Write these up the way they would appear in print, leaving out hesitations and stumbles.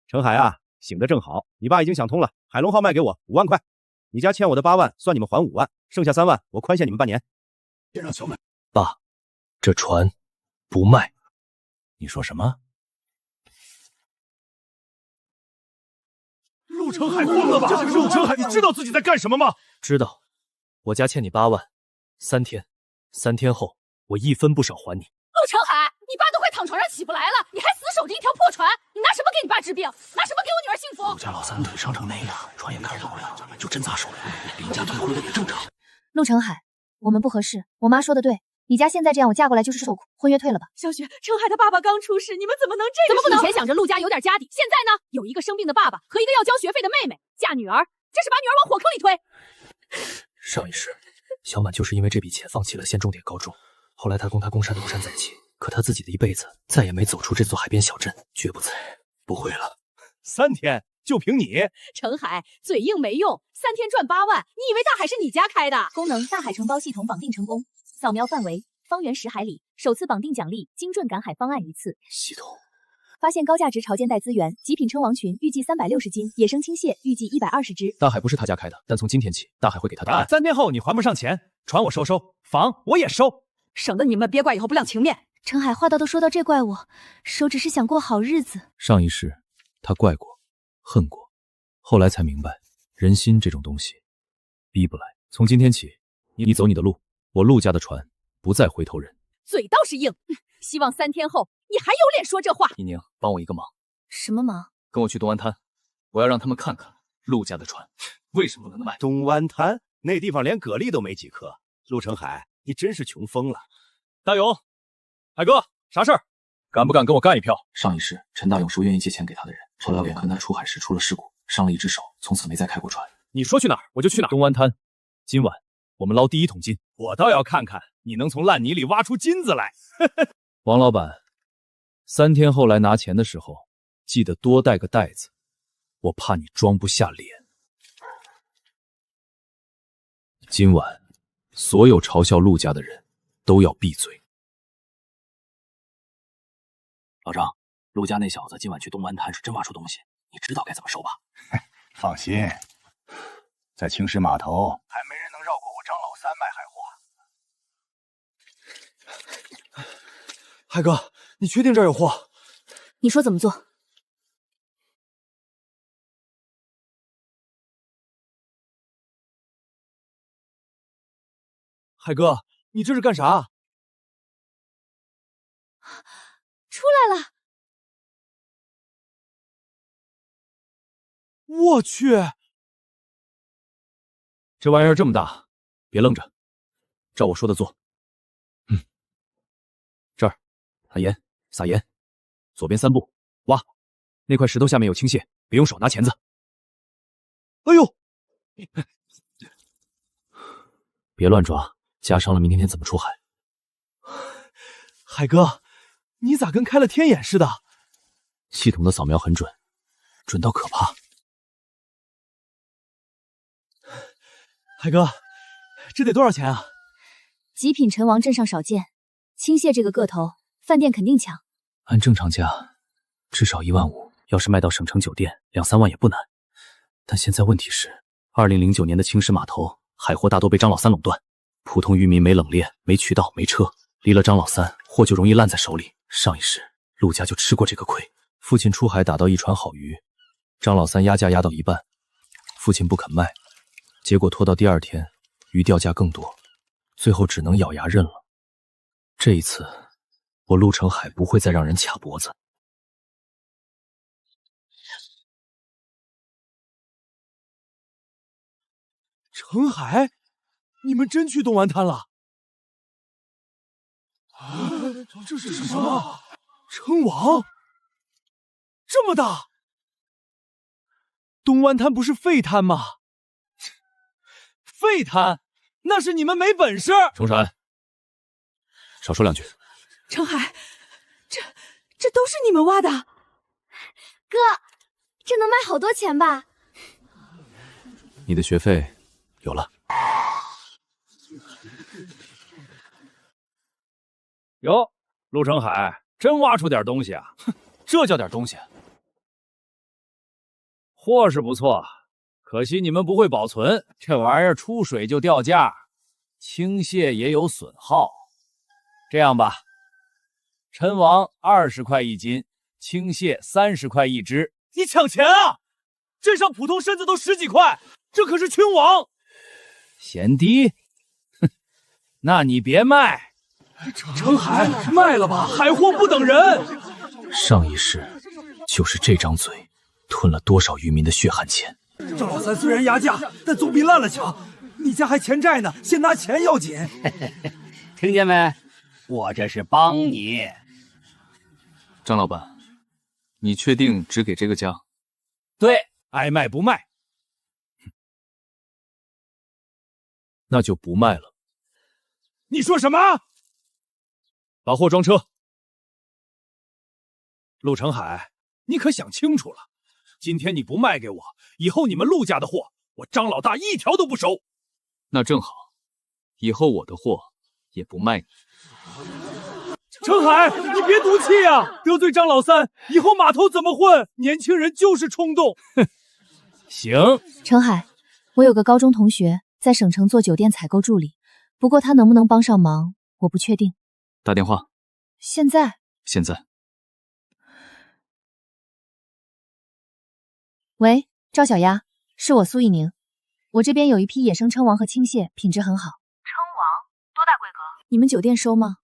程海啊，醒得正好，你爸已经想通了，海龙号卖给我5万块，你家欠我的8万，算你们还5万，剩下3万我宽限你们半年。先让小满。爸，这船不卖。你说什么？陆程海疯了吧？陆程海，你知道自己在干什么吗？知道，我家欠你8万，3天，3天后我1分不少还你。陆程海，你爸都快躺床上起不来了，你还死守着一条破船，你拿什么给你爸治病？拿什么给我女儿幸福？陆家老三腿伤成那样，船也开不了，就真砸手了。林家退婚了也正常。陆程海，我们不合适，我妈说的对，你家现在这样，我嫁过来就是受苦，婚约退了吧。小雪，程海他爸爸刚出事，你们怎么能这个？怎么不能？以前想着陆家有点家底，现在呢，有一个生病的爸爸和一个要交学费的妹妹，嫁女儿，这是把女儿往火坑里推。上一世，小满就是因为这笔钱放弃了县重点高中，后来他供他山东山再起，可他自己的一辈子再也没走出这座海边小镇，绝不再。不会了，3天就凭你？程海嘴硬没用，3天赚8万，你以为大海是你家开的？功能大海承包系统绑定成功，扫描范围方圆10海里，首次绑定奖励精准赶海方案鱼刺。系统发现高价值潮间带资源，极品称王群预计360斤，野生青蟹预计120只。大海不是他家开的，但从今天起，大海会给他答案。3天后你还不上钱，船我收，房我也收，省得你们别怪以后不亮情面。程海话都说到这，怪我，手只是想过好日子。上一世他怪过，恨过，后来才明白，人心这种东西逼不来。从今天起，你走你的路，我陆家的船不再回头人。嘴倒是硬，希望3天后你还有脸说这话。一宁，帮我一个忙。什么忙？跟我去东湾滩，我要让他们看看陆家的船为什么能卖。东湾滩那地方连蛤蜊都没几颗，陆程海，你真是穷疯了。大勇，海哥，啥事儿？敢不敢跟我干一票？上一世陈大勇说愿意借钱给他的人，陈老远跟他出海时出了事故，伤了一只手，从此没再开过船。你说去哪儿我就去哪儿。东湾滩，今晚我们捞第1桶金。我倒要看看你能从烂泥里挖出金子来。王老板，3天后来拿钱的时候，记得多带个袋子，我怕你装不下脸。今晚，所有嘲笑陆家的人都要闭嘴。老张，陆家那小子今晚去东湾滩是真挖出东西，你知道该怎么收吧？放心，在青石码头还没人能绕过我张老三卖海货。海哥，你确定这儿有货？你说怎么做？海哥，你这是干啥？出来了！我去，这玩意儿这么大，别愣着，照我说的做。这儿撒盐，撒盐，左边3步，挖。那块石头下面有青蟹，别用手，拿钳子。哎呦，别乱抓，夹伤了明天怎么出海？海哥，你咋跟开了天眼似的？系统的扫描很准，准到可怕。海哥，这得多少钱啊？极品陈王镇上少见，青蟹这个个头，饭店肯定抢。按正常价，至少1万5，要是卖到省城酒店，2、3万也不难。但现在问题是，2009年的青石码头海货大多被张老三垄断，普通渔民没冷链、没渠道、没车，离了张老三，货就容易烂在手里。上一世，陆家就吃过这个亏。父亲出海打到1船好鱼，张老三压价压到一半，父亲不肯卖，结果拖到第2天，鱼掉价更多，最后只能咬牙认了。这一次，我陆程海不会再让人卡脖子。程海，你们真去东湾滩了？啊，这是什么？称王？这么大？东湾滩不是废滩吗？废滩？那是你们没本事。程山，少说2句。程海，这都是你们挖的？哥，这能卖好多钱吧？你的学费有了。哟，陆程海真挖出点东西啊！这叫点东西？货是不错，可惜你们不会保存，这玩意儿出水就掉价，青蟹也有损耗。这样吧，陈王20块一斤，青蟹30块一只。你抢钱啊！镇上普通参子都10几块，这可是亲王。嫌低？哼，那你别卖。程海，卖了吧，海货不等人。上一世就是这张嘴，吞了多少渔民的血汗钱。张老三虽然压价，但总比烂了强。你家还欠债呢，先拿钱要紧。听见没？我这是帮你。张老板，你确定只给这个价？对，爱卖不卖。那就不卖了。你说什么？把货装车。陆成海，你可想清楚了？今天你不卖给我，以后你们陆家的货，我张老大一条都不收。那正好，以后我的货也不卖你。程海，你别赌气呀！得罪张老三，以后码头怎么混？年轻人就是冲动。哼，行。程海，我有个高中同学在省城做酒店采购助理，不过他能不能帮上忙，我不确定。打电话。现在？现在。喂，赵小丫，是我苏一宁，我这边有一批野生称王和青蟹，品质很好。称王多大规格？你们酒店收吗？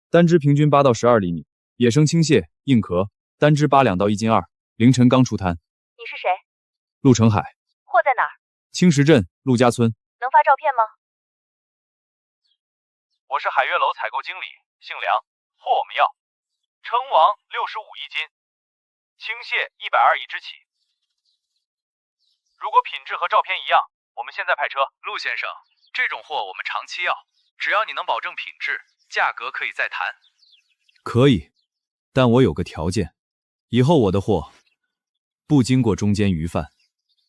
单只平均8到12厘米，野生青蟹硬壳，单只8两到1斤2，凌晨刚出摊。你是谁？陆成海。货在哪儿？青石镇陆家村。能发照片吗？我是海悦楼采购经理，姓梁，货我们要。称王65一斤，青蟹120一只起。如果品质和照片一样，我们现在派车。陆先生，这种货我们长期要，只要你能保证品质，价格可以再谈。可以，但我有个条件，以后我的货不经过中间鱼贩，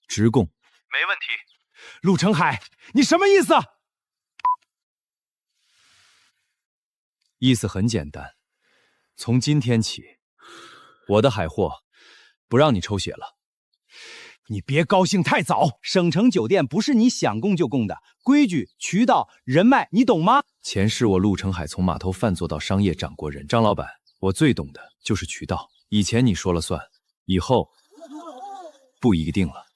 直供。没问题。陆成海，你什么意思？意思很简单，从今天起，我的海货不让你抽血了。你别高兴太早，省城酒店不是你想供就供的，规矩、渠道、人脉，你懂吗？前世我陆成海从码头贩做到商业掌过人，张老板，我最懂的就是渠道。以前你说了算，以后不一定了。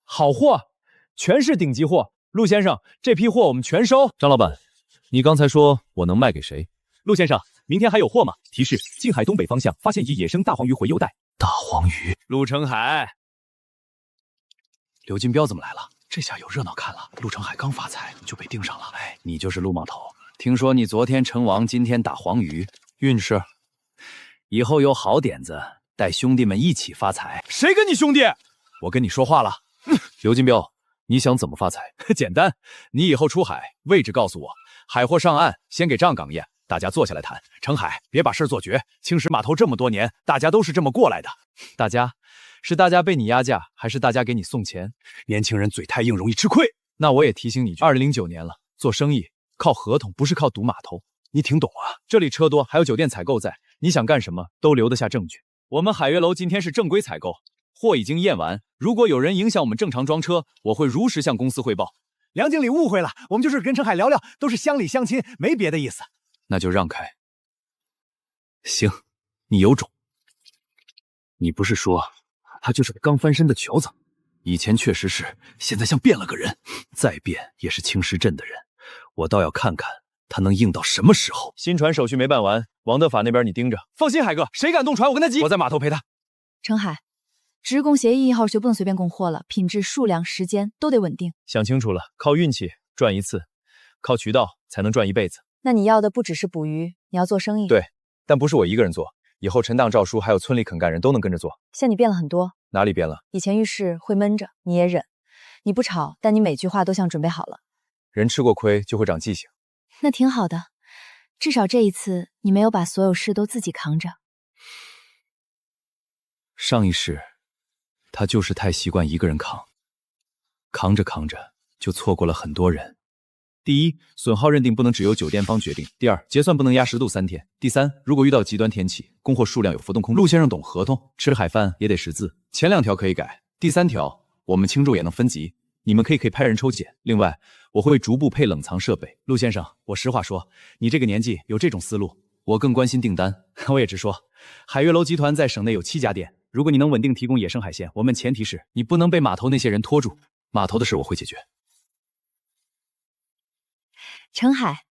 好货，全是顶级货。陆先生，这批货我们全收。张老板，你刚才说我能卖给谁？陆先生，明天还有货吗？提示：静海东北方向发现一野生大黄鱼回游带。大黄鱼。陆成海，刘金彪怎么来了？这下有热闹看了。陆成海刚发财就被盯上了。哎，你就是陆码头。听说你昨天成王，今天打黄鱼，运势。以后有好点子，带兄弟们一起发财。谁跟你兄弟？我跟你说话了。刘金彪，你想怎么发财？简单，你以后出海，位置告诉我，海货上岸，先给站岗验，大家坐下来谈。成海，别把事做绝。青石码头这么多年，大家都是这么过来的。大家是大家被你压价，还是大家给你送钱？年轻人嘴太硬，容易吃亏。那我也提醒你，2009年了，做生意靠合同，不是靠赌码头。你挺懂啊。这里车多，还有酒店采购在，你想干什么都留得下证据。我们海悦楼今天是正规采购，货已经验完。如果有人影响我们正常装车，我会如实向公司汇报。梁经理误会了，我们就是跟程海聊聊，都是乡里乡亲，没别的意思。那就让开。行，你有种。你不是说他就是个刚翻身的瘸子？以前确实是，现在像变了个人。再变也是青石镇的人，我倒要看看他能硬到什么时候。新船手续没办完，王德法那边你盯着。放心，海哥，谁敢动船，我跟他急。我在码头陪他。程海，职工协议1号就不能随便供货了，品质、数量、时间都得稳定。想清楚了，靠运气赚一次，靠渠道才能赚一辈子。那你要的不只是捕鱼，你要做生意。对，但不是我一个人做，以后陈当、赵叔还有村里肯干人都能跟着做。像你变了很多。哪里变了？以前遇事会闷着，你也忍，你不吵，但你每句话都像准备好了。人吃过亏就会长记性。那挺好的，至少这一次你没有把所有事都自己扛着。上一世，他就是太习惯一个人扛，扛着扛着就错过了很多人。第一，损耗认定不能只由酒店方决定；第二，结算不能压10度3天；第三，如果遇到极端天气，供货数量有浮动空间。陆先生懂合同，吃海饭也得识字。前2条可以改，第3条我们轻重也能分级，你们可以派人抽检。另外，我会逐步配冷藏设备。陆先生，我实话说，你这个年纪有这种思路，我更关心订单。我也直说，海悦楼集团在省内有7家店，如果你能稳定提供野生海鲜，我们前提是你不能被码头那些人拖住。码头的事我会解决。程海，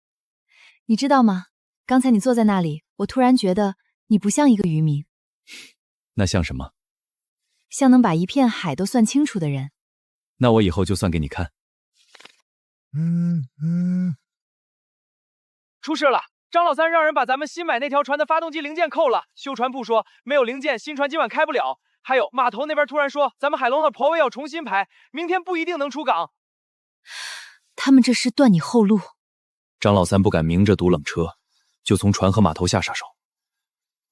你知道吗？刚才你坐在那里，我突然觉得你不像一个渔民，那像什么？像能把一片海都算清楚的人。那我以后就算给你看。出事了！张老三让人把咱们新买那条船的发动机零件扣了，修船部说没有零件，新船今晚开不了。还有码头那边突然说咱们海龙号泊位要重新排，明天不一定能出港。他们这是断你后路。张老三不敢明着堵冷车，就从船和码头下杀手。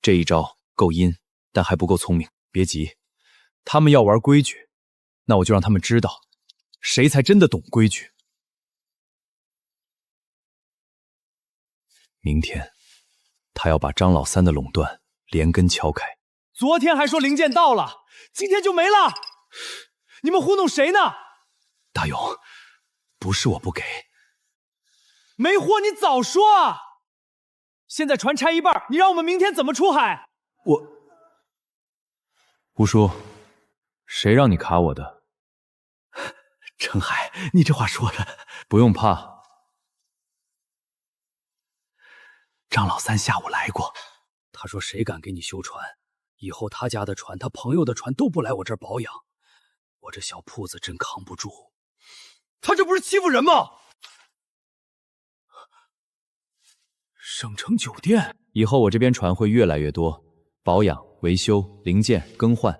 这一招够阴，但还不够聪明。别急，他们要玩规矩，那我就让他们知道谁才真的懂规矩。明天他要把张老三的垄断连根敲开。昨天还说零件到了，今天就没了，你们糊弄谁呢？大勇，不是我不给，没货你早说啊！现在船拆一半，你让我们明天怎么出海？吴叔，谁让你卡我的？程海，你这话说的，不用怕。张老三下午来过，他说谁敢给你修船，以后他家的船、他朋友的船都不来我这儿保养。我这小铺子真扛不住。他这不是欺负人吗？省城酒店以后我这边船会越来越多，保养、维修、零件更换，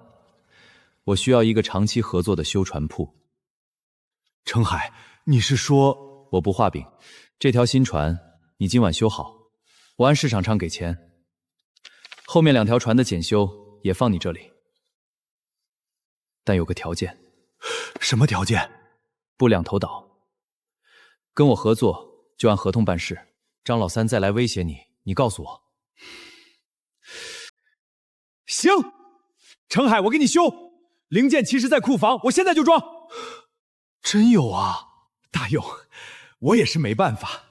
我需要一个长期合作的修船铺。程海，你是说我不画饼？这条新船你今晚修好，我按市场上给钱。后面2条船的检修也放你这里，但有个条件。什么条件？不两头倒，跟我合作就按合同办事。张老三再来威胁你，你告诉我。行，程海，我给你修，零件其实在库房，我现在就装。真有啊，大勇，我也是没办法。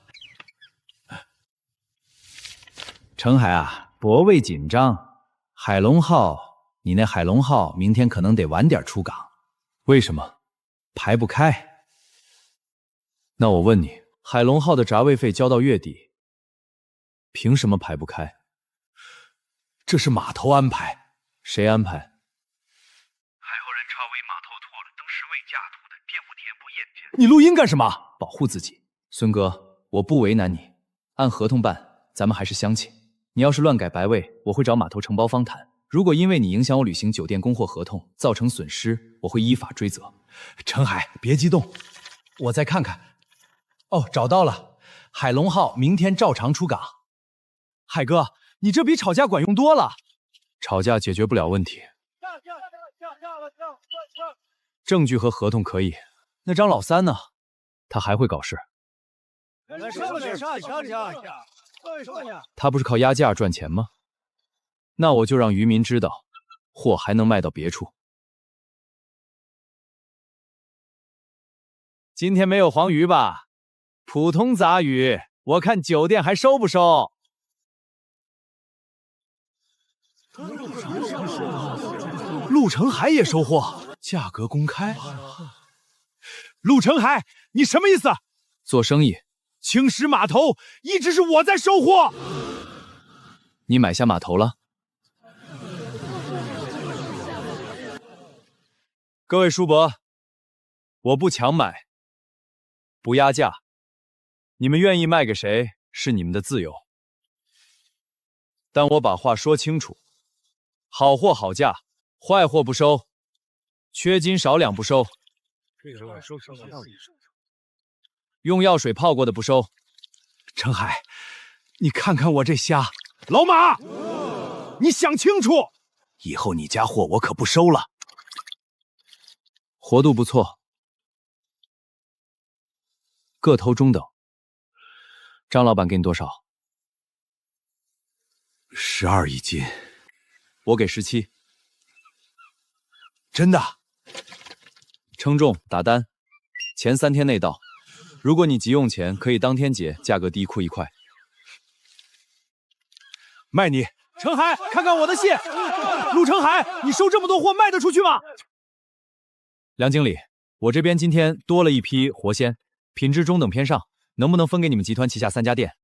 程海啊，泊位紧张，海龙号，你那海龙号明天可能得晚点出港。为什么？排不开。那我问你，海龙号的闸位费交到月底，凭什么排不开？这是码头安排。谁安排？海后人超威码头脱了，等是为假途的，颠不颠不验见。你录音干什么？保护自己。孙哥，我不为难你，按合同办，咱们还是乡亲。你要是乱改白位，我会找码头承包方谈。如果因为你影响我履行酒店供货合同，造成损失，我会依法追责。程海，别激动，我再看看。哦，找到了，海龙号明天照常出港。海哥，你这比吵架管用多了。吵架解决不了问题，证据和合同可以。那张老三呢？他还会搞事。他不是靠压价赚钱吗？那我就让渔民知道，货还能卖到别处。今天没有黄鱼吧？普通杂鱼，我看酒店还收不收？陆程海也收货，价格公开。陆程海，你什么意思？做生意，青石码头一直是我在收货。你买下码头了？各位叔伯，我不强买，不压价，你们愿意卖给谁是你们的自由。但我把话说清楚，好货好价，坏货不收，缺斤少两不收，用药水泡过的不收。程海，你看看我这虾，老马，你想清楚，以后你家货我可不收了。活度不错，个头中等，张老板给你多少？12一斤。我给17。真的？称重打单，前3天内到。如果你急用钱，可以当天结，价格低库1块。卖你！程海，看看我的戏！陆程海，你收这么多货卖得出去吗？梁经理，我这边今天多了一批活鲜，品质中等偏上，能不能分给你们集团旗下3家店？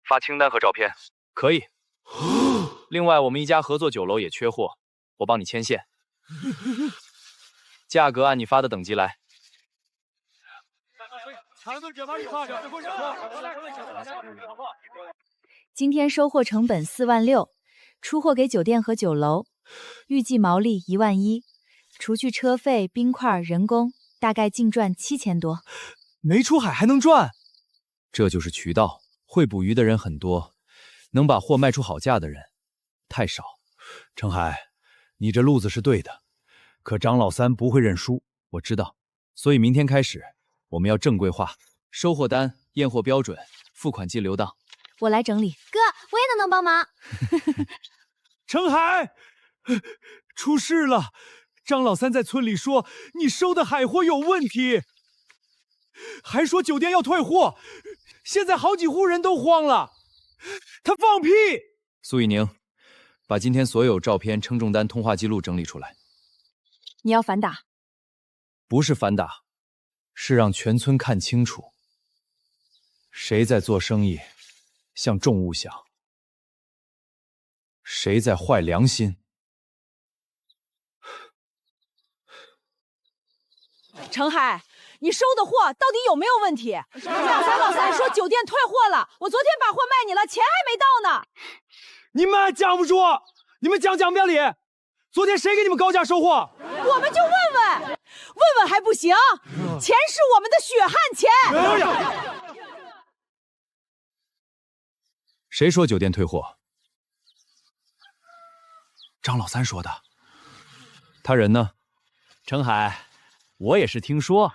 发清单和照片。可以。另外，我们一家合作酒楼也缺货，我帮你牵线。价格按你发的等级来。今天收货成本4万6，出货给酒店和酒楼，预计毛利1万1，除去车费、冰块、人工，大概净赚7000多。没出海还能赚？这就是渠道，会捕鱼的人很多，能把货卖出好价的人太少。程海，你这路子是对的，可张老三不会认输。我知道，所以明天开始我们要正规化，收货单、验货标准、付款记留档。我来整理。哥，我也能帮忙。程海，出事了！张老三在村里说你收的海货有问题，还说酒店要退货，现在好几户人都慌了。他放屁！苏以宁，把今天所有照片、称重单、通话记录整理出来。你要反打？不是反打，是让全村看清楚，谁在做生意像重物想，谁在坏良心。程海，你收的货到底有没有问题？老三说酒店退货了，我昨天把货卖你了，钱还没到呢。你们还讲不出？你们讲不讲理？昨天谁给你们高价收货？我们就问问还不行？钱是我们的血汗钱。谁说酒店退货？张老三说的。他人呢？程海，我也是听说，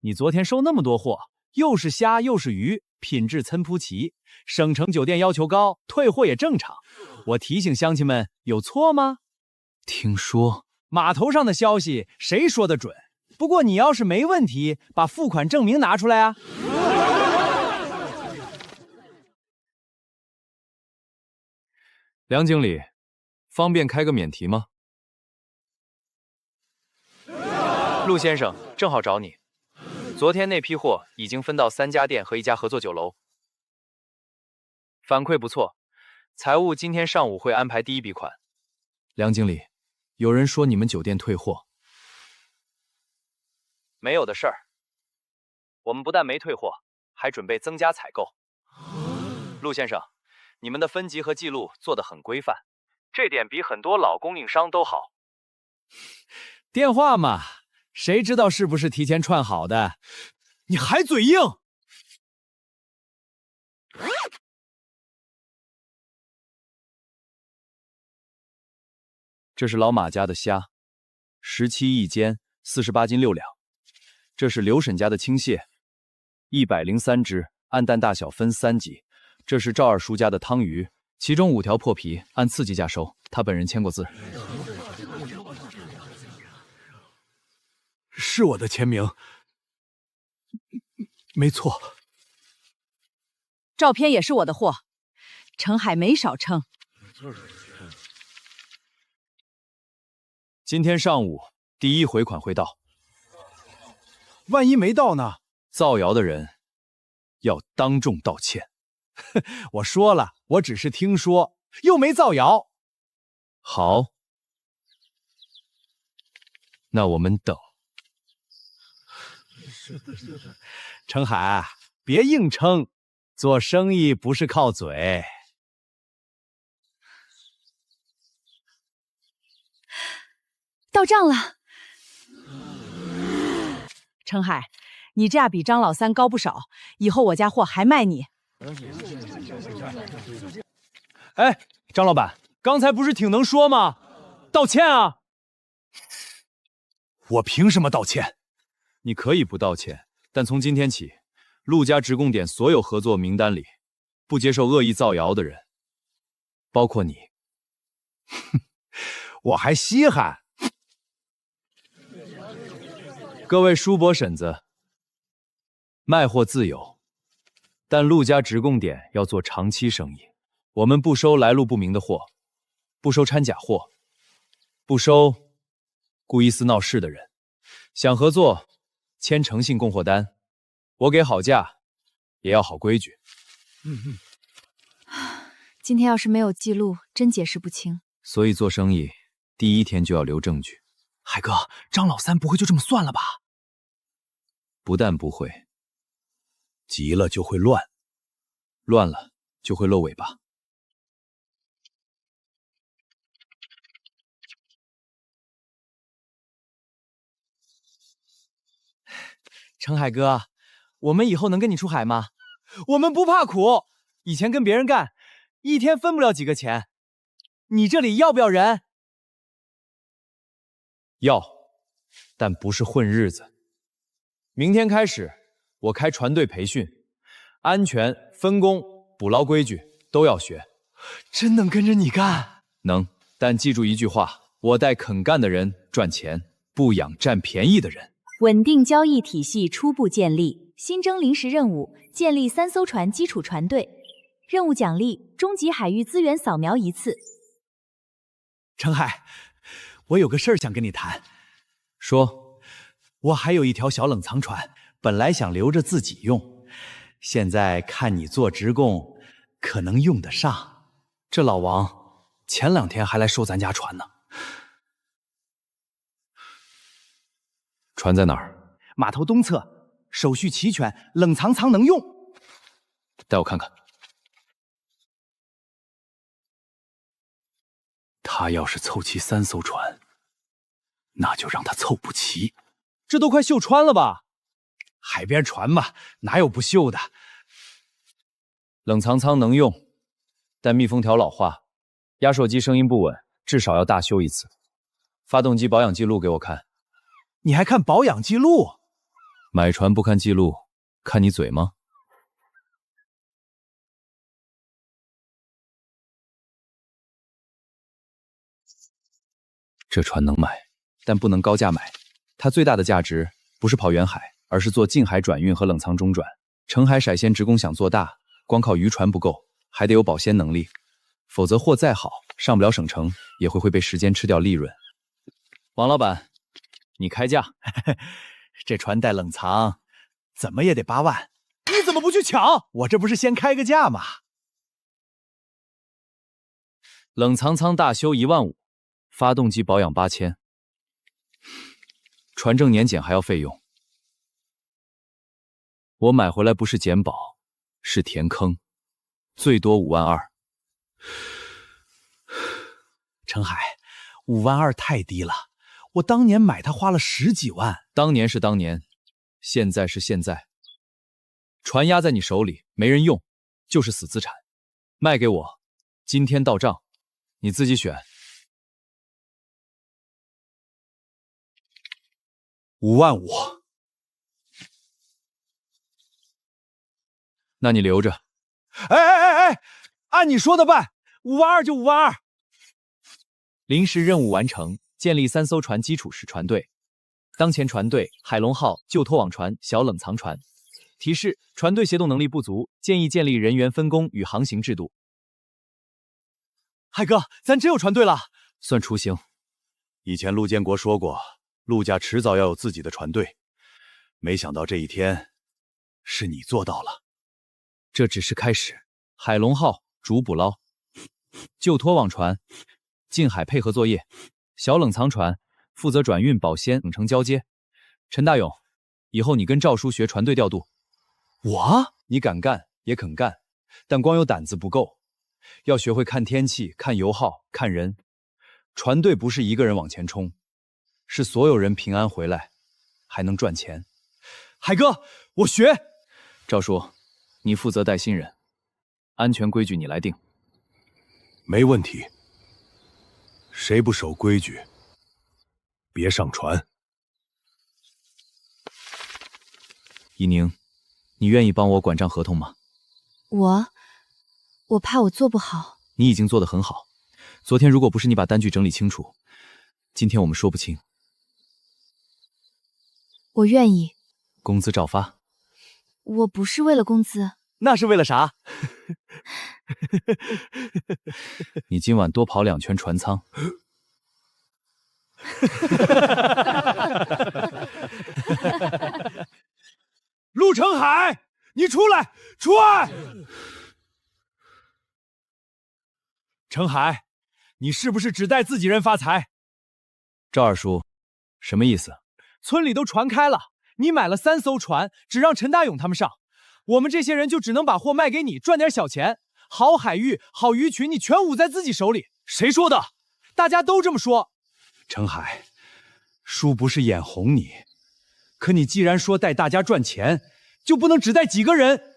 你昨天收那么多货，又是虾又是鱼，品质参差齐，省城酒店要求高，退货也正常。我提醒乡亲们，有错吗？听说码头上的消息谁说的准？不过你要是没问题，把付款证明拿出来啊。梁经理，方便开个免提吗？陆先生，正好找你。昨天那批货已经分到3家店和1家合作酒楼，反馈不错。财务今天上午会安排第一笔款。梁经理，有人说你们酒店退货，没有的事儿。我们不但没退货，还准备增加采购。陆先生，你们的分级和记录做得很规范，这点比很多老供应商都好。电话嘛，谁知道是不是提前串好的？你还嘴硬！这是老马家的虾，17一斤，48斤6两。这是刘婶家的青蟹，103只，按担大小分3级。这是赵二叔家的汤鱼，其中5条破皮，按次级价收，他本人签过字。是我的签名，没错。照片也是我的货，程海没少称。今天上午第一回款会到，万一没到呢？造谣的人要当众道歉。我说了，我只是听说，又没造谣。好，那我们等。程海，别硬撑，做生意不是靠嘴。到账了。程海，你这样比张老三高不少，以后我家货还卖你。哎，张老板，刚才不是挺能说吗？道歉啊！我凭什么道歉？你可以不道歉，但从今天起，陆家直供点所有合作名单里，不接受恶意造谣的人，包括你。我还稀罕。各位叔伯婶子，卖货自由，但陆家直供点要做长期生意。我们不收来路不明的货，不收掺假货，不收故意私闹事的人。想合作，签诚信供货单，我给好价，也要好规矩。今天要是没有记录，真解释不清。所以做生意第一天就要留证据。海哥，张老三不会就这么算了吧？不但不会，急了就会乱，乱了就会露尾巴。程海哥，我们以后能跟你出海吗？我们不怕苦，以前跟别人干，一天分不了几个钱。你这里要不要人？要，但不是混日子。明天开始，我开船队培训，安全、分工、捕捞规矩都要学。真能跟着你干？能，但记住一句话：我带肯干的人赚钱，不养占便宜的人。稳定交易体系初步建立，新增临时任务：建立3艘船基础船队。任务奖励：终极海域资源扫描1次。程海，我有个事儿想跟你谈。说，我还有一条小冷藏船，本来想留着自己用，现在看你做直供，可能用得上。这老王前2天还来收咱家船呢。船在哪儿？码头东侧，手续齐全，冷藏舱能用。带我看看。他要是凑齐3艘船，那就让他凑不齐。这都快锈穿了吧？海边船嘛，哪有不锈的？冷藏舱能用，但密封条老化，压缩机声音不稳，至少要大修1次。发动机保养记录给我看。你还看保养记录？买船不看记录，看你嘴吗？这船能买，但不能高价买。它最大的价值不是跑远海，而是做近海转运和冷藏中转。澄海骰仙职工想做大，光靠渔船不够，还得有保鲜能力，否则货再好，上不了省城，也会被时间吃掉利润。王老板，你开价。这船带冷藏，怎么也得8万。你怎么不去抢？我这不是先开个价吗？冷藏舱大修1万5，发动机保养8000，船证年检还要费用。我买回来不是捡宝，是填坑，最多5万2。程海，5万2太低了。我当年买它花了10几万。当年是当年，现在是现在。船压在你手里，没人用，就是死资产。卖给我，今天到账，你自己选。5万5。那你留着。哎，按你说的办，5万2就5万2。临时任务完成。建立3艘船基础式船队，当前船队海龙号旧拖网船、小冷藏船。提示：船队协同能力不足，建议建立人员分工与航行制度。海哥，咱真有船队了，算雏形。以前陆建国说过，陆家迟早要有自己的船队，没想到这一天是你做到了。这只是开始。海龙号主捕捞，旧拖网船近海配合作业。小冷藏船负责转运保鲜冷城交接。陈大勇，以后你跟赵叔学船队调度。你敢干也肯干，但光有胆子不够，要学会看天气、看油耗、看人。船队不是一个人往前冲，是所有人平安回来，还能赚钱。海哥，我学。赵叔，你负责带新人，安全规矩你来定。没问题。谁不守规矩，别上船。一宁，你愿意帮我管账合同吗？我怕我做不好。你已经做得很好。昨天如果不是你把单据整理清楚，今天我们说不清。我愿意。工资照发。我不是为了工资。那是为了啥？你今晚多跑2圈船舱。陆成海，你出来！出来！程海，你是不是只带自己人发财？赵二叔，什么意思？村里都传开了，你买了3艘船，只让陈大勇他们上，我们这些人就只能把货卖给你，赚点小钱。好海域、好鱼群，你全捂在自己手里。谁说的？大家都这么说。程海，叔不是眼红你，可你既然说带大家赚钱，就不能只带几个人，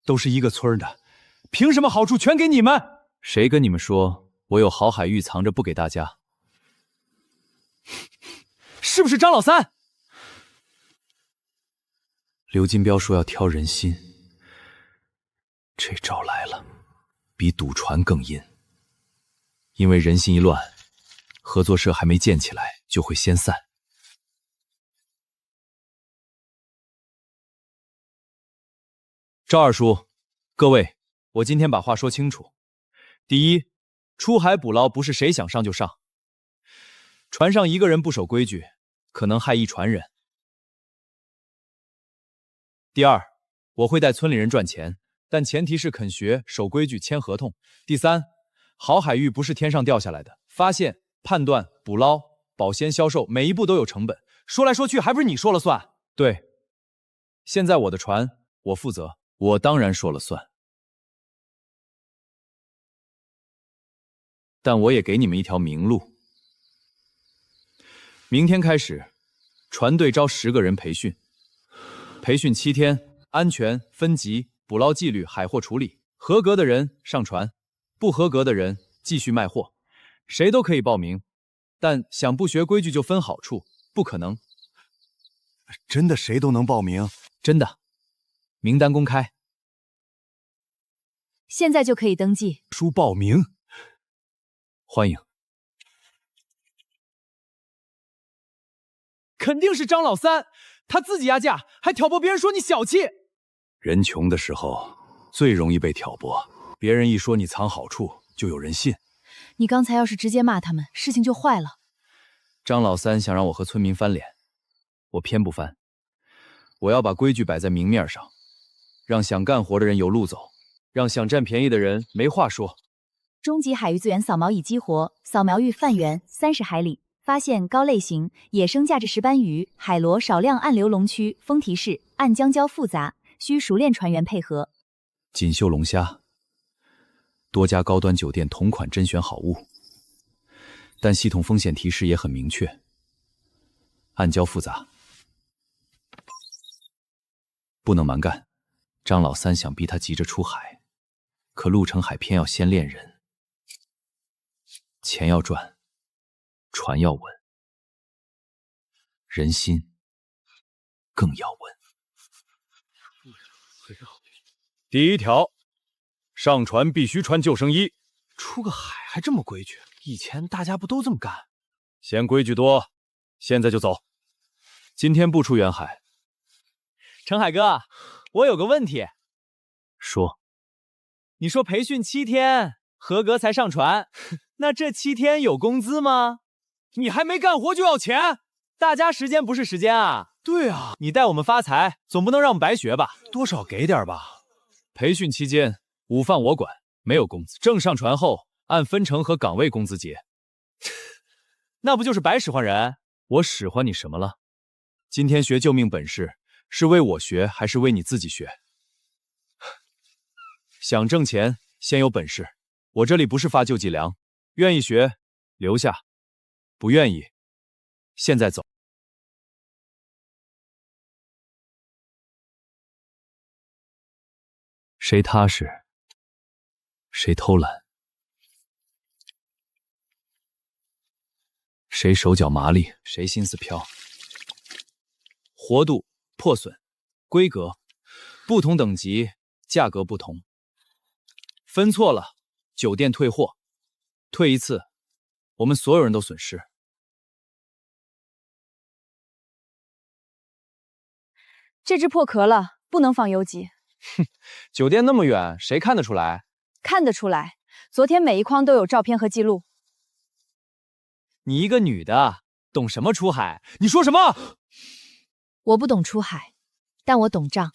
都是一个村的，凭什么好处全给你们？谁跟你们说我有好海域藏着不给大家？是不是张老三？刘金彪说要挑人心，这招来了，比赌船更阴。因为人心一乱，合作社还没建起来就会先散。赵二叔，各位，我今天把话说清楚。第一，出海捕捞不是谁想上就上，船上一个人不守规矩，可能害一船人。第二，我会带村里人赚钱，但前提是肯学、守规矩、签合同。第三，好海域不是天上掉下来的，发现、判断、捕捞、保鲜、销售，每一步都有成本。说来说去，还不是你说了算？对，现在我的船我负责，我当然说了算。但我也给你们一条明路。明天开始，船队招10个人培训，培训7天，安全、分级、捕捞纪律、海货处理，合格的人上船，不合格的人继续卖货，谁都可以报名，但想不学规矩就分好处，不可能。真的谁都能报名？真的，名单公开，现在就可以登记。书报名。欢迎。肯定是张老三，他自己压价，还挑拨别人说你小气。人穷的时候最容易被挑拨，别人一说你藏好处，就有人信。你刚才要是直接骂他们，事情就坏了。张老三想让我和村民翻脸，我偏不翻。我要把规矩摆在明面上，让想干活的人有路走，让想占便宜的人没话说。中级海域资源扫描已激活，扫描域范围30海里，发现高类型野生价值石斑鱼、海螺少量暗流龙区，封提示暗浆礁复杂，需熟练船员配合。锦绣龙虾，多家高端酒店同款甄选好物，但系统风险提示也很明确，暗礁复杂，不能蛮干。张老三想逼他急着出海，可陆成海偏要先练人。钱要赚，船要稳，人心更要稳。第一条，上船必须穿救生衣。出个海还这么规矩，以前大家不都这么干？嫌规矩多，现在就走。今天不出远海。程海哥，我有个问题。说。你说培训7天，合格才上船，那这7天有工资吗？你还没干活就要钱？大家时间不是时间啊！对啊，你带我们发财，总不能让我们白学吧？多少给点吧。培训期间，午饭我管，没有工资。正上船后，按分成和岗位工资结。那不就是白使唤人？我使唤你什么了？今天学救命本事，是为我学，还是为你自己学？想挣钱，先有本事。我这里不是发救济粮，愿意学留下，不愿意现在走。谁踏实，谁偷懒，谁手脚麻利，谁心思飘。活度、破损、规格，不同等级价格不同，分错了酒店退货，退一次我们所有人都损失。这只破壳了，不能放邮寄。哼，酒店那么远，谁看得出来？看得出来，昨天每一筐都有照片和记录。你一个女的，懂什么出海？你说什么？我不懂出海，但我懂账。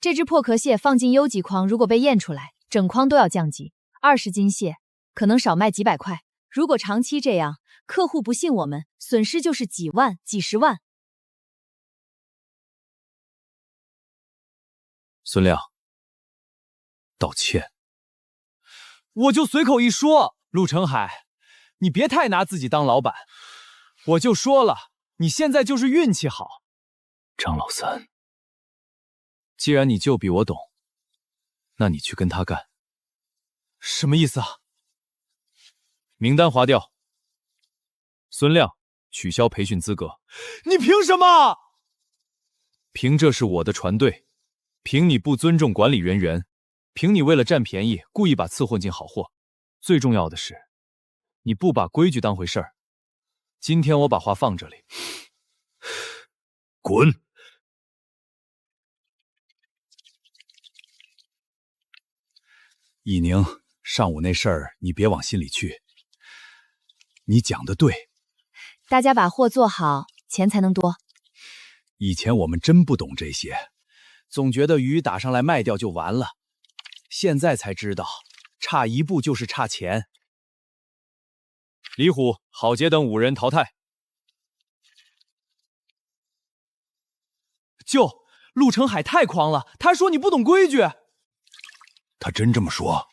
这只破壳蟹放进优级筐，如果被验出来，整筐都要降级。20斤蟹可能少卖几百块，如果长期这样，客户不信我们，损失就是几万、几十万。孙亮，道歉。我就随口一说，陆成海，你别太拿自己当老板。我就说了，你现在就是运气好。张老三，既然你就比我懂，那你去跟他干。什么意思啊？名单划掉，孙亮取消培训资格。你凭什么？凭这是我的船队，凭你不尊重管理人员，凭你为了占便宜故意把刺混进好货。最重要的是，你不把规矩当回事儿。今天我把话放这里，滚！易宁，上午那事儿你别往心里去。你讲的对，大家把货做好，钱才能多。以前我们真不懂这些，总觉得鱼打上来卖掉就完了，现在才知道，差一步就是差钱。李虎、郝杰等5人淘汰。舅，陆成海太狂了，他说你不懂规矩。他真这么说？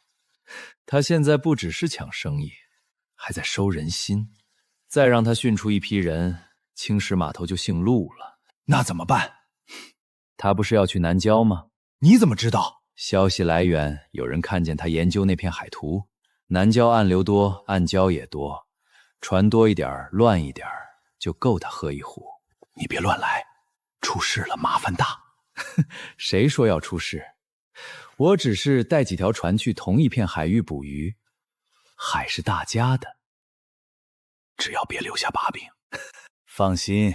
他现在不只是抢生意，还在收人心。再让他训出一批人，青石码头就姓陆了。那怎么办？他不是要去南郊吗？你怎么知道？消息来源，有人看见他研究那片海图。南郊暗流多，暗礁也多，船多一点，乱一点，就够他喝一壶。你别乱来，出事了麻烦大。谁说要出事？我只是带几条船去同一片海域捕鱼，海是大家的，只要别留下把柄。放心，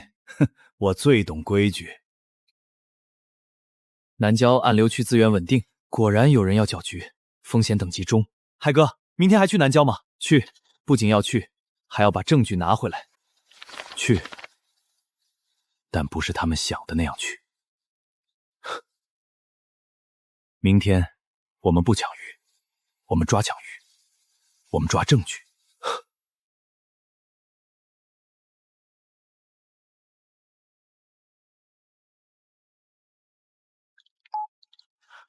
我最懂规矩。南郊暗流区资源稳定，果然有人要搅局，风险等级中。海哥，明天还去南郊吗？去，不仅要去，还要把证据拿回来。去，但不是他们想的那样去。明天我们不抢鱼，我们抓抢鱼，我们抓证据。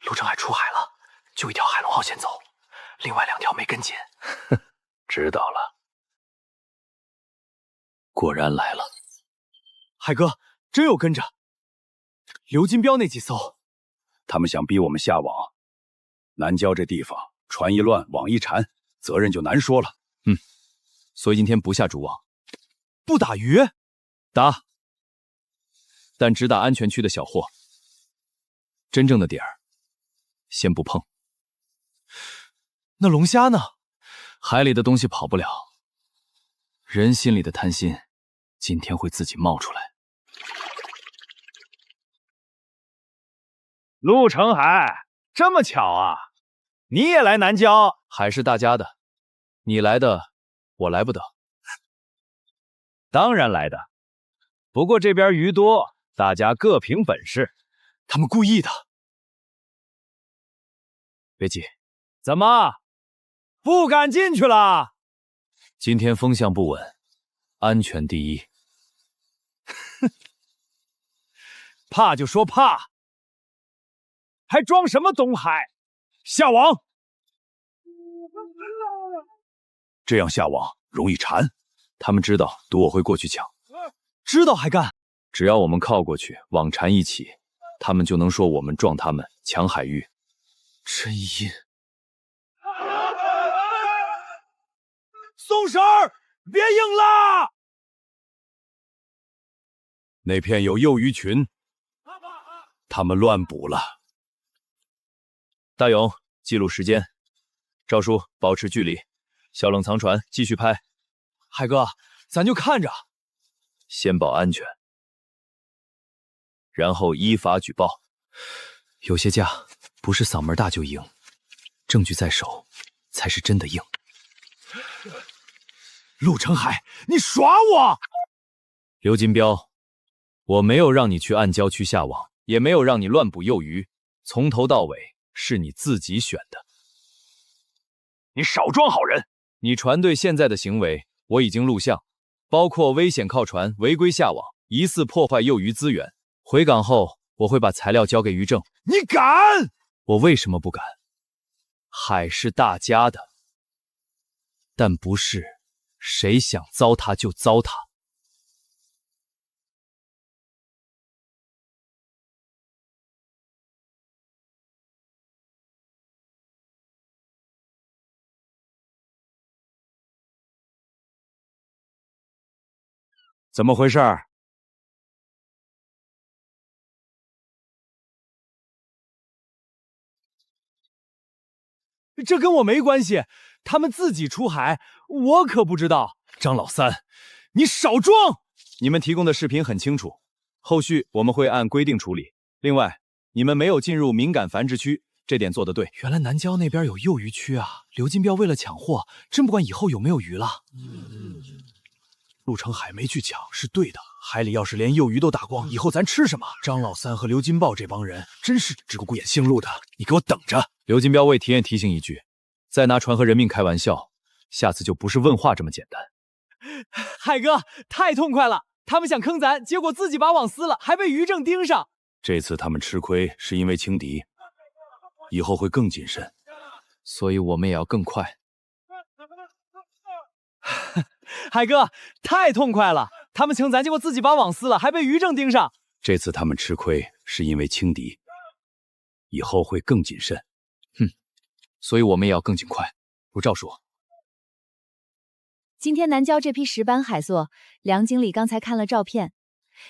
陆成海出海了，就一条海龙号先走，另外2条没跟紧。知道了。果然来了。海哥，真有跟着。刘金彪那几艘，他们想逼我们下网。南郊这地方，船一乱，网一缠，责任就难说了。所以今天不下主网，不打鱼，打，但只打安全区的小货。真正的点儿，先不碰。那龙虾呢？海里的东西跑不了，人心里的贪心，今天会自己冒出来。陆成海，这么巧啊，你也来南郊？海是大家的，你来的，我来不得。当然来的，不过这边鱼多，大家各凭本事。他们故意的。别急，怎么不敢进去了？今天风向不稳，安全第一。怕就说怕，还装什么东海？下网！这样下网容易缠。他们知道赌我会过去抢，知道还干？只要我们靠过去，网缠一起，他们就能说我们撞他们抢海域。真阴！松手，别硬拉！那片有幼鱼群，他们乱捕了，大勇，记录时间。赵叔，保持距离。小冷藏船，继续拍。海哥，咱就看着，先保安全，然后依法举报。有些架不是嗓门大就赢，证据在手才是真的硬。陆成海，你耍我！刘金彪，我没有让你去暗郊区下网，也没有让你乱捕幼鱼，从头到尾是你自己选的。你少装好人！你船队现在的行为，我已经录像，包括危险靠船、违规下网、疑似破坏幼鱼资源。回港后，我会把材料交给于正。你敢？我为什么不敢？海是大家的，但不是谁想糟蹋就糟蹋。怎么回事？这跟我没关系，他们自己出海，我可不知道。张老三，你少装！你们提供的视频很清楚，后续我们会按规定处理。另外，你们没有进入敏感繁殖区，这点做得对。原来南郊那边有幼鱼区啊！刘金彪为了抢货，真不管以后有没有鱼了。陆成海没去抢是对的，海里要是连幼鱼都打光，以后咱吃什么？张老三和刘金豹这帮人真是只顾眼姓陆的，你给我等着！刘金彪为体验提醒一句，再拿船和人命开玩笑，下次就不是问话这么简单。海哥，太痛快了！他们想坑咱，结果自己把网撕了，还被于正盯上。这次他们吃亏是因为轻敌，以后会更谨慎，所以我们也要更快。海哥，太痛快了！他们请咱，结果自己把网撕了，还被于正盯上。这次他们吃亏是因为轻敌，以后会更谨慎。所以我们也要更尽快。如赵叔，今天南郊这批石斑海蠣，梁经理刚才看了照片，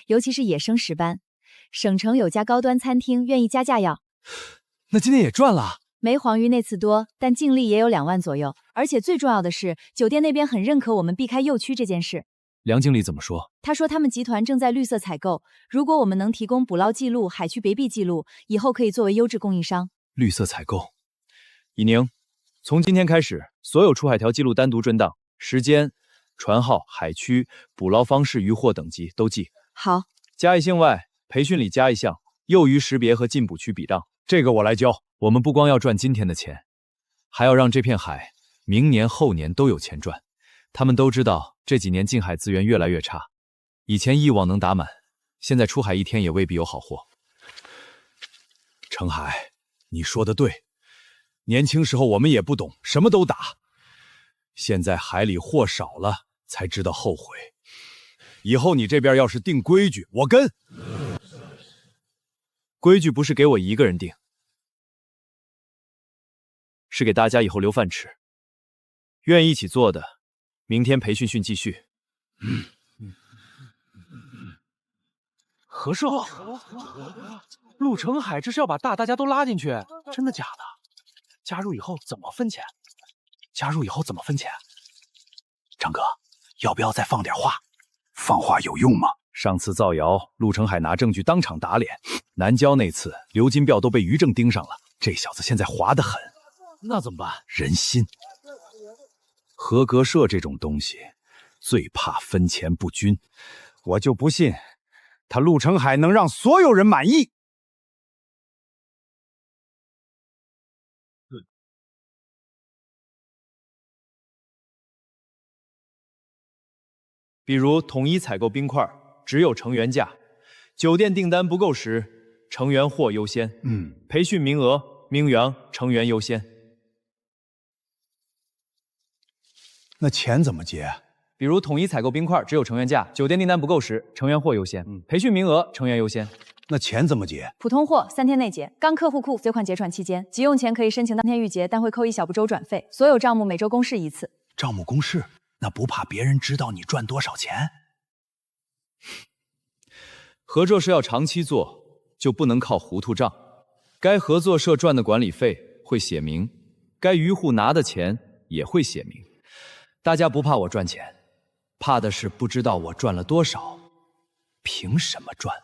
尤其是野生石斑，省城有家高端餐厅愿意加价要。那今天也赚了。没黄鱼那次多，但净利也有2万左右。而且最重要的是，酒店那边很认可我们避开幼区这件事。梁经理怎么说？他说他们集团正在绿色采购，如果我们能提供捕捞记录、海区别避记录，以后可以作为优质供应商。绿色采购。以宁，从今天开始，所有出海条记录单独存档，时间、船号、海区、捕捞方式、渔获等级都记。好。加一项外，培训里加一项幼鱼识别和进捕区比账，这个我来教。我们不光要赚今天的钱，还要让这片海明年后年都有钱赚。他们都知道这几年近海资源越来越差，以前一网能打满，现在出海一天也未必有好货。程海，你说的对，年轻时候我们也不懂，什么都打，现在海里货少了才知道后悔。以后你这边要是定规矩，我跟。规矩不是给我一个人定，是给大家以后留饭吃。愿意一起做的，明天培训训继续。何硕，陆成海这是要把大家都拉进去，真的假的？加入以后怎么分钱？张哥，要不要再放点话？放话有用吗？上次造谣，陆成海拿证据当场打脸。南郊那次，刘金彪都被于正盯上了，这小子现在滑得很。那怎么办？人心。合格社这种东西，最怕分钱不均。我就不信，他陆成海能让所有人满意。比如统一采购冰块，只有成员价；酒店订单不够时，成员货优先。培训名额，名扬成员优先。那钱怎么结？比如统一采购冰块，只有成员价；酒店订单不够时，成员货优先。培训名额，成员优先。那钱怎么结？普通货3天内结，刚客户库随款结款期间，急用钱可以申请当天预结，但会扣一小步周转费。所有账目每周公示一次。账目公示？那不怕别人知道你赚多少钱？合作社要长期做，就不能靠糊涂账。该合作社赚的管理费，会写明，该渔户拿的钱也会写明。大家不怕我赚钱，怕的是不知道我赚了多少，凭什么赚？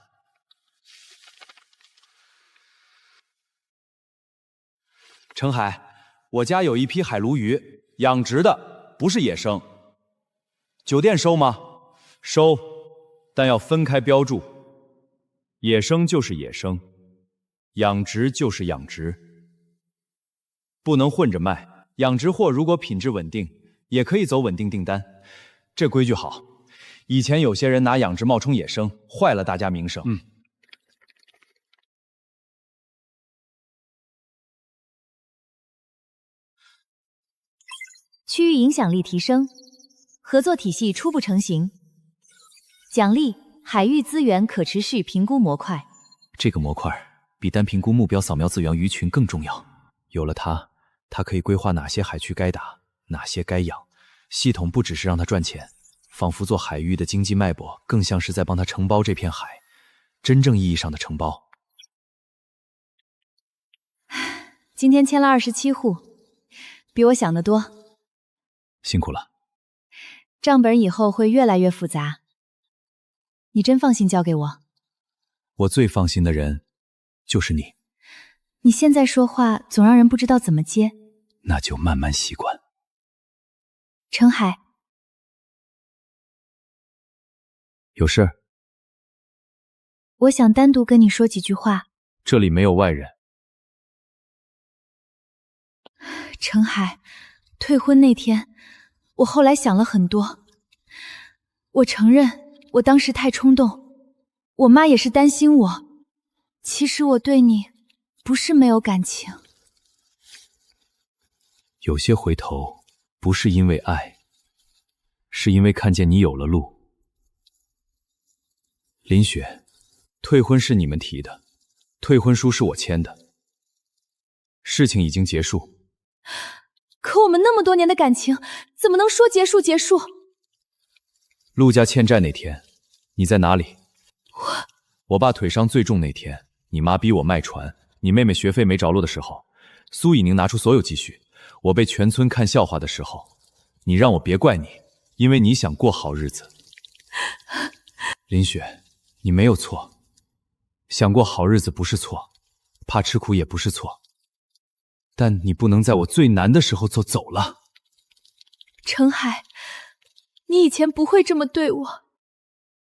程海，我家有一批海鲈鱼，养殖的，不是野生。酒店收吗？收，但要分开标注。野生就是野生，养殖就是养殖，不能混着卖。养殖货如果品质稳定，也可以走稳定订单。这规矩好。以前有些人拿养殖冒充野生，坏了大家名声。区域影响力提升，合作体系初步成型。奖励：海域资源可持续评估模块。这个模块比单评估目标扫描资源鱼群更重要。有了它，它可以规划哪些海区该打，哪些该养。系统不只是让它赚钱，仿佛做海域的经济脉搏，更像是在帮它承包这片海，真正意义上的承包。今天签了27户，比我想的多。辛苦了。账本以后会越来越复杂，你真放心交给我？我最放心的人就是你。你现在说话总让人不知道怎么接。那就慢慢习惯。程海，有事？我想单独跟你说几句话。这里没有外人。程海，退婚那天，我后来想了很多。我承认，我当时太冲动，我妈也是担心我。其实我对你不是没有感情。有些回头不是因为爱，是因为看见你有了路。林雪，退婚是你们提的，退婚书是我签的，事情已经结束。可我们那么多年的感情，怎么能说结束结束？陆家欠债那天，你在哪里？我爸腿伤最重那天，你妈逼我卖船，你妹妹学费没着落的时候，苏以宁拿出所有积蓄，我被全村看笑话的时候，你让我别怪你，因为你想过好日子。林雪，你没有错，想过好日子不是错，怕吃苦也不是错。但你不能在我最难的时候就走了。程海，你以前不会这么对我。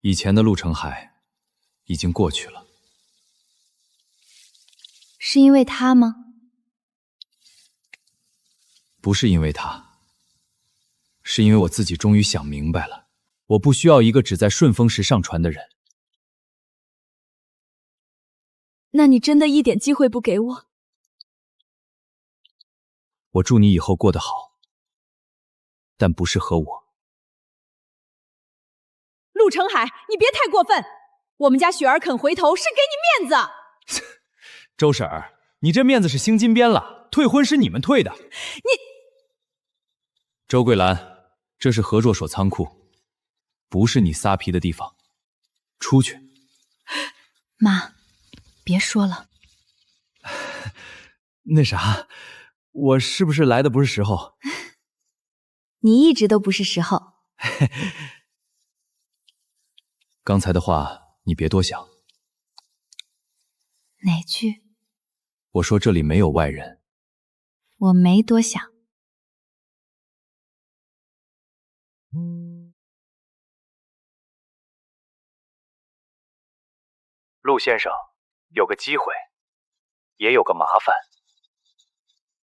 以前的陆程海已经过去了。是因为他吗？不是因为他，是因为我自己终于想明白了，我不需要一个只在顺风时上船的人。那你真的一点机会不给我？我祝你以后过得好，但不是和我。陆程海，你别太过分！我们家雪儿肯回头是给你面子。周婶儿，你这面子是镶金边了，退婚是你们退的。周桂兰，这是合作所仓库，不是你撒皮的地方。出去。妈，别说了。那啥，我是不是来的不是时候？你一直都不是时候。刚才的话你别多想。哪句？我说这里没有外人。我没多想。陆先生，有个机会，也有个麻烦。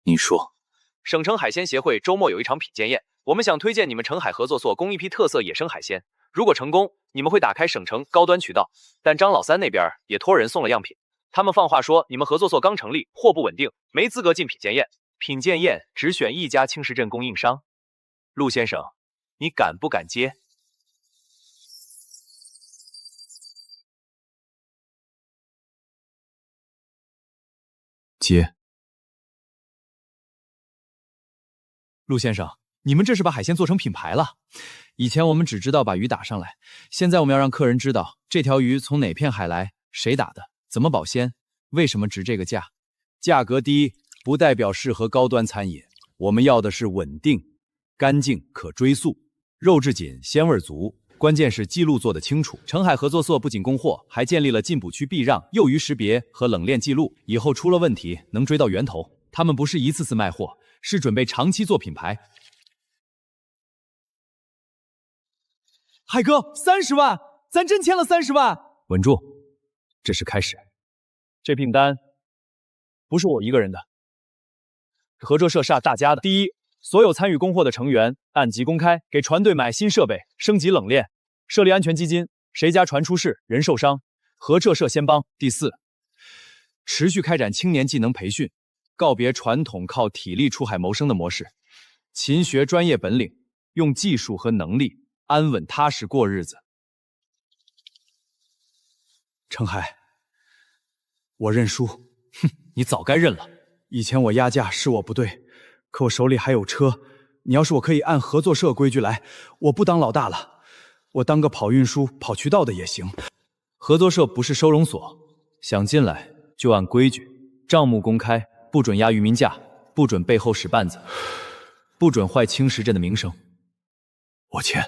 你说。省城海鲜协会周末有一场品鉴宴，我们想推荐你们澄海合作所供一批特色野生海鲜。如果成功，你们会打开省城高端渠道。但张老三那边也托人送了样品，他们放话说你们合作所刚成立，货不稳定，没资格进品鉴宴。品鉴宴只选一家青石镇供应商。陆先生，你敢不敢接？接。陆先生，你们这是把海鲜做成品牌了。以前我们只知道把鱼打上来，现在我们要让客人知道这条鱼从哪片海来，谁打的，怎么保鲜，为什么值这个价。价格低，不代表适合高端餐饮。我们要的是稳定、干净、可追溯，肉质紧，鲜味足。关键是记录做得清楚。澄海合作社不仅供货，还建立了进补区避让、幼鱼识别和冷链记录，以后出了问题能追到源头。他们不是一次次卖货，是准备长期做品牌。海哥，30万，咱真签了30万！稳住，这是开始。这订单不是我一个人的，合作社是大家的。第一，所有参与供货的成员按级公开，给船队买新设备，升级冷链，设立安全基金，谁家船出事，人受伤，合作社先帮。第四，持续开展青年技能培训，告别传统靠体力出海谋生的模式，勤学专业本领，用技术和能力安稳踏实过日子。澄海，我认输。哼，你早该认了。以前我压价是我不对，可我手里还有车。你要是我可以按合作社规矩来，我不当老大了，我当个跑运输、跑渠道的也行。合作社不是收容所，想进来就按规矩，账目公开，不准压渔民价，不准背后使绊子，不准坏青石镇的名声。我签。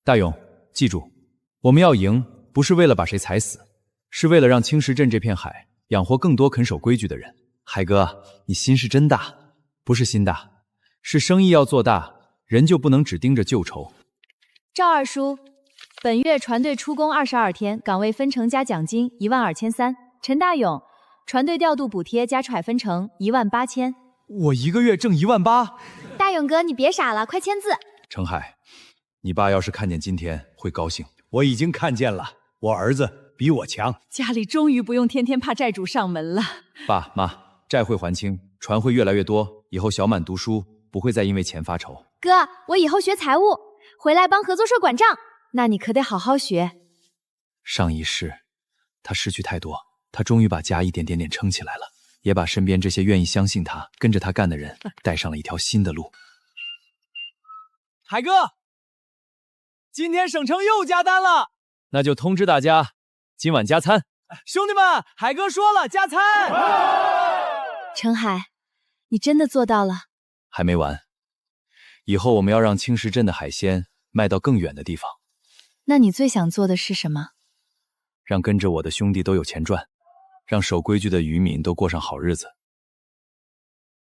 大勇，记住，我们要赢，不是为了把谁踩死，是为了让青石镇这片海养活更多肯守规矩的人。海哥，你心是真大，不是心大，是生意要做大，人就不能只盯着旧仇。赵二叔，本月船队出工22天，岗位分成加奖金12300。陈大勇，船队调度补贴加出海分成18000。我一个月挣18000。大勇哥，你别傻了，快签字。澄海，你爸要是看见今天会高兴。我已经看见了，我儿子比我强。家里终于不用天天怕债主上门了。爸妈，债会还清，船会越来越多，以后小满读书不会再因为钱发愁。哥，我以后学财务，回来帮合作社管账。那你可得好好学。上一世，他失去太多，他终于把家一点点撑起来了，也把身边这些愿意相信他、跟着他干的人带上了一条新的路。海哥，今天省城又加单了，那就通知大家，今晚加餐。兄弟们，海哥说了，加餐。澄海，你真的做到了？还没完，以后我们要让青石镇的海鲜卖到更远的地方。那你最想做的是什么？让跟着我的兄弟都有钱赚，让守规矩的渔民都过上好日子。